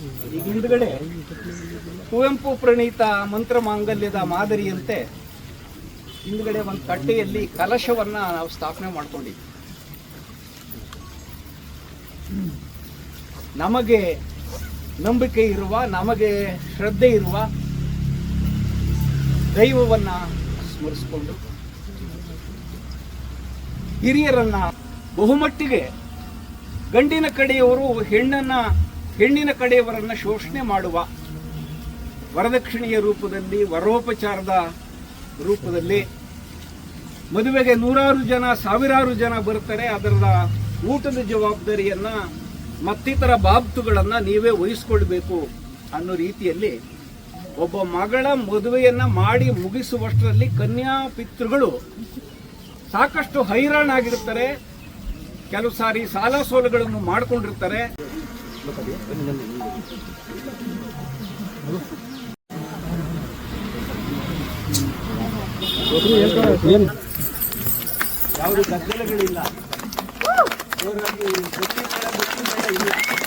ಈಗ ಹಿಂದ್ಗಡೆ ಕುವೆಂಪು ಪ್ರಣೀತ ಮಂತ್ರ ಮಾಂಗಲ್ಯದ ಮಾದರಿಯಂತೆ ಹಿಂದ್ಗಡೆ ಒಂದು ತಟ್ಟೆಯಲ್ಲಿ ಕಲಶವನ್ನ ನಾವು ಸ್ಥಾಪನೆ ಮಾಡ್ಕೊಂಡಿದ್ವಿ. ನಮಗೆ ನಂಬಿಕೆ ಇರುವ, ನಮಗೆ ಶ್ರದ್ಧೆ ಇರುವ ದೈವವನ್ನ ಸ್ಮರಿಸಿಕೊಂಡು ಹಿರಿಯರನ್ನ ಬಹುಮಟ್ಟಿಗೆ ಗಂಡಿನ ಕಡೆಯವರು ಹೆಣ್ಣಿನ ಕಡೆಯವರನ್ನ ಶೋಷಣೆ ಮಾಡುವ ವರದಕ್ಷಿಣೆಯ ರೂಪದಲ್ಲಿ, ವರೋಪಚಾರದ ರೂಪದಲ್ಲಿ ಮದುವೆಗೆ ನೂರಾರು ಜನ, ಸಾವಿರಾರು ಜನ ಬರ್ತಾರೆ. ಅದರ ಊಟದ ಜವಾಬ್ದಾರಿಯನ್ನ ಮತ್ತಿತರ ಬಾಬ್ತುಗಳನ್ನ ನೀವೇ ವಹಿಸ್ಕೊಳ್ಬೇಕು ಅನ್ನೋ ರೀತಿಯಲ್ಲಿ ಒಬ್ಬ ಮಗಳ ಮದುವೆಯನ್ನ ಮಾಡಿ ಮುಗಿಸುವಷ್ಟರಲ್ಲಿ ಕನ್ಯಾ ಪಿತೃಗಳು ಸಾಕಷ್ಟು ಹೈರಾಣಾಗಿರ್ತಾರೆ. ಕೆಲವು ಸಾರಿ ಸಾಲ ಸೋಲುಗಳನ್ನು ಮಾಡಿಕೊಂಡಿರ್ತಾರೆ. ಯಾವುದೇ ಗದ್ದಲಗಳಿಲ್ಲ, ಜೋರಾಗಿ ಗೊತ್ತಿಲ್ಲ ಇಲ್ಲ.